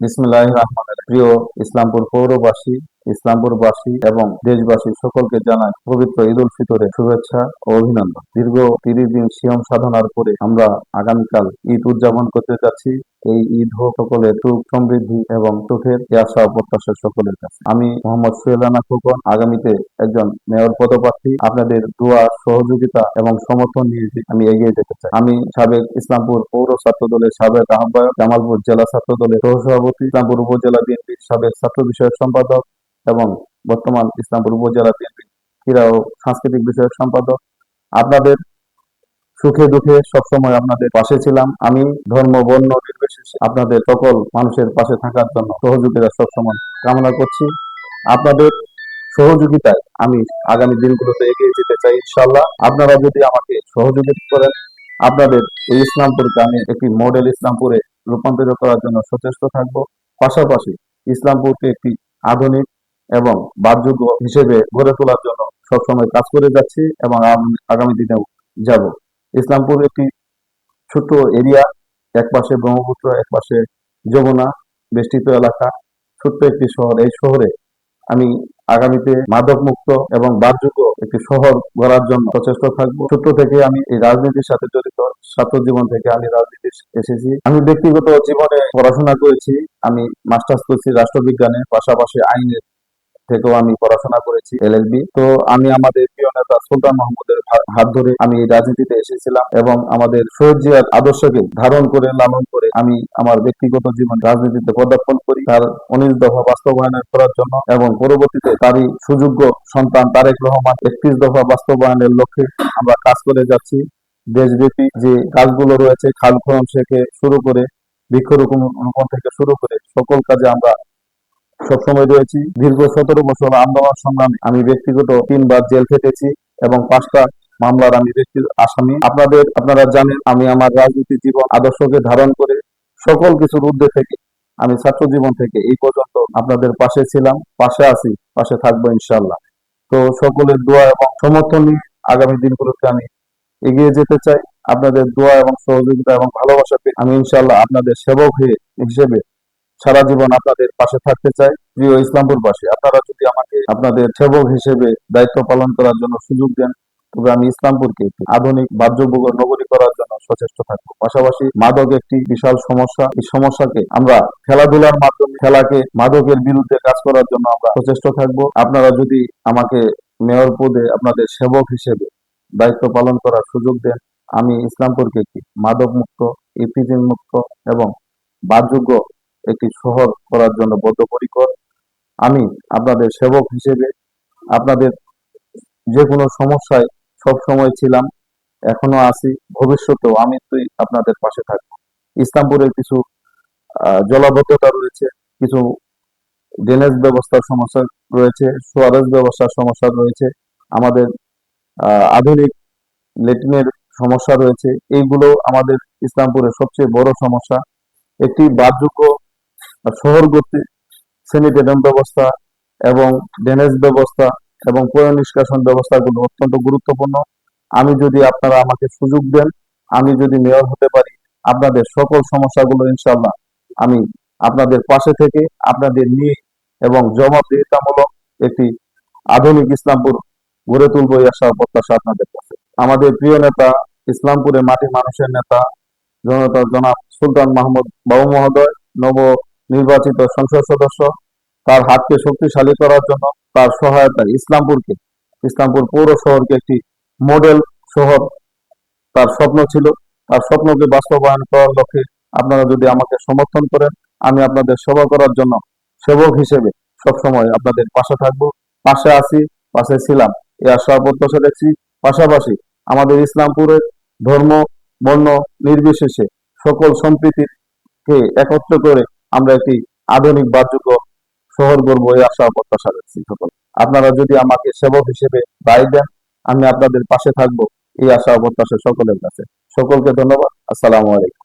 বিসমিল্লাহির রহমানির রহিম। প্রিয় ইসলামপুর পৌরবাসী, ইসলামপুরবাসী এবং দেশবাসী সকলকে জানাই পবিত্র ঈদ উল ফিতরের শুভেচ্ছা ও অভিনন্দন। দীর্ঘ 30 দিন সিয়াম সাধনার পরে আমরা আগামীকাল ঈদ উদযাপন করতে যাচ্ছি। এই ঈদ হোক সকলের সুখ সমৃদ্ধি এবং সুখের আশা ও প্রত্যাশা সকলের কাছে। আমি মোহাম্মদ সোহেল রানা খোকন, আগামীতে একজন মেয়র পদপ্রার্থী। আপনাদের দোয়া, সহযোগিতা এবং সমর্থন নিয়ে আমি এগিয়ে যেতে চাই। আমি সাবেক ইসলামপুর পৌর ছাত্র দলের সাবেক আহ্বায়ক, জামালপুর জেলা ছাত্র দলের সহসভাপতি, ইসলামপুর উপজেলা বিএনপির সাবেক ছাত্র বিষয়ক সম্পাদক এবং বর্তমান ইসলামপুর উপজেলা বিএনপি ক্রীড়া ও সাংস্কৃতিক বিষয়ক সম্পাদক। আপনাদের সুখে দুঃখে সবসময় আপনাদের পাশে ছিলাম। আমি ধর্ম বর্ণ নির্বিশেষে আপনাদের সকল মানুষের পাশে থাকার জন্য সহযোগিতা সবসময় কামনা করছি। আপনাদের সহযোগিতায় আমি আগামী দিনগুলোতে এগিয়ে যেতে চাই ইনশাআল্লাহ। আপনারা যদি আমাকে সহযোগিতা করেন, আপনাদের এই ইসলামপুরকে আমি একটি মডেল ইসলামপুরে রূপান্তরিত করার জন্য সচেষ্ট থাকব। পাশাপাশি ইসলামপুরকে একটি আধুনিক এবং বাসযোগ্য হিসেবে গড়ে তোলার জন্য সবসময় কাজ করে যাচ্ছি এবং আগামী দিনেও যাব। ইসলামপুর একটি ছোট এরিয়া, এক পাশে ব্রহ্মপুত্র, এক পাশে যমুনা বেষ্টিত এলাকা, ছোট্ট একটি শহর। এই শহরে আমি আগামীতে মাদক মুক্ত এবং বাসযোগ্য একটি শহর গড়ার জন্য সচেষ্ট থাকবো। ছোট্ট থেকে আমি এই রাজনীতির সাথে জড়িত, ছাত্র জীবন থেকে আমি রাজনীতি এসেছি। আমি ব্যক্তিগত জীবনে পড়াশোনা করেছি। আমি মাস্টার্স করেছি রাষ্ট্রবিজ্ঞানে, পাশাপাশি আইনের থেকেও আমি পড়াশোনা করেছি এলএলবি। তো আমি আমাদের প্রিয় নেতা সুলতান মাহমুদের হাত ধরে আমি রাজনীতিতে এসেছিলাম এবং আমাদের শহীদ জিয়ার আদর্শকে ধারণ করে লালন করে আমি আমার ব্যক্তিগত জীবন রাজনীতিতে পদার্পণ করি, তার 19 দফা বাস্তবায়নের করার জন্য এবং পরবর্তীতে তারই সুযোগ্য সন্তান তারেক রহমান 31 দফা বাস্তবায়নের লক্ষ্যে আমরা কাজ করে যাচ্ছি। দেশব্যাপী যে কাজগুলো রয়েছে, খাল খনন থেকে শুরু করে বৃক্ষরোপণ থেকে শুরু করে সকল কাজে আমরা সবসময় রয়েছি। দীর্ঘ 17 বছর আন্দোলন সংগ্রামে আমি ব্যক্তিগত 3বার জেল খেটেছি এবং 5টা মামলার আমি ব্যক্তির আসামি। আপনারা জানেন আমি আমার রাজনীতি জীবন আদর্শকে ধারণ করে সকল কিছুর ঊর্ধ্বে থেকে আমি ছাত্র জীবন থেকে এই পর্যন্ত আপনাদের পাশে ছিলাম, পাশে আছি, পাশে থাকবো ইনশাআল্লাহ। তো সকলের দোয়া এবং সমর্থন নিয়ে আগামী দিনগুলোতে আমি এগিয়ে যেতে চাই। আপনাদের দোয়া এবং সহযোগিতা এবং ভালোবাসা পেয়ে আমি ইনশাআল্লাহ আপনাদের সেবক হিসেবে সারা জীবন আপনাদের পাশে থাকতে চাই। প্রিয় ইসলামপুরবাসী, আপনারা যদি আমাকে আপনাদের সেবক হিসেবে দায়িত্ব পালন করার জন্য সুযোগ দেন, তবে আমি ইসলামপুরকে একটি আধুনিক বাসযোগ্য নগরী করার জন্য সচেষ্ট থাকবো। পাশাপাশি মাদক একটি বিশাল সমস্যা, এই সমস্যাকে আমরা খেলাধুলার মাধ্যমে খেলাকে মাদকের বিরুদ্ধে কাজ করার জন্য আমরা সচেষ্ট থাকবো। আপনারা যদি আমাকে মেয়র পদে আপনাদের সেবক হিসেবে দায়িত্ব পালন করার সুযোগ দেন, আমি ইসলামপুরকে একটি মাদক মুক্ত, ইপিজিং মুক্ত এবং বাসযোগ্য একটি শহর করার জন্য বদ্ধপরিকর। আমি আপনাদের সেবক হিসেবে আপনাদের যে কোনো সমস্যায় সব সময় ছিলাম, এখনো আছি, ভবিষ্যতেও আমি আপনাদের পাশে থাকবো। ইসলামপুরে কিছু জলাবদ্ধতা রয়েছে, কিছু ড্রেনেজ ব্যবস্থার সমস্যা রয়েছে, সোয়ারেজ ব্যবস্থার সমস্যা রয়েছে, আমাদের আধুনিক লেট্রিনের সমস্যা রয়েছে। এইগুলো আমাদের ইসলামপুরের সবচেয়ে বড় সমস্যা। একটি বাসযোগ্য শহর গড়তে স্যানিটেশন ব্যবস্থা এবং ড্রেনেজ ব্যবস্থা এবং পয় নিষ্কাশন ব্যবস্থাগুলো অত্যন্ত গুরুত্বপূর্ণ। আমি যদি আপনারা আমাকে সুযোগ দেন, আমি যদি মেয়র হতে পারি, আপনাদের সকল সমস্যাগুলো ইনশাআল্লাহ আমি আপনাদের পাশে থেকে আপনাদের নিয়ে এবং জবাবদিহিতামূলক একটি আধুনিক ইসলামপুর গড়ে তুলবো এই আশা প্রত্যাশা আপনাদের কাছে। আমাদের প্রিয় নেতা, ইসলামপুরের মাটি মানুষের নেতা জনতা জনাব সুলতান মাহমুদ বাবু মহোদয়, নব নির্বাচিত সংসদ সদস্য, তার হাতকে শক্তিশালী করার জন্য তার সহায়তায় ইসলামপুর পৌর শহরকে একটি মডেল শহর তার স্বপ্ন ছিল। তার স্বপ্নকে বাস্তবায়ন করার লক্ষ্যে আপনারা যদি আমাকে সমর্থন করেন, আমি আপনাদের সেবা করার জন্য সেবক হিসেবে সবসময় আপনাদের পাশে থাকবো, পাশে আছি, পাশে ছিলাম, এই আশা প্রত্যাশা দেখছি। পাশাপাশি আমাদের ইসলামপুরের ধর্ম বর্ণ নির্বিশেষে সকল সম্প্রীতিকে একত্র করে আমরা একটি আধুনিক বাসযোগ্য শহর গড়বো, এই আশা প্রত্যাশা রাখছি সকল। আপনারা যদি আমাকে সেবক হিসেবে দায় দেন, আমি আপনাদের পাশে থাকবো, এই আশা প্রত্যাশা সকলের কাছে। সকলকে ধন্যবাদ। আসসালামু আলাইকুম।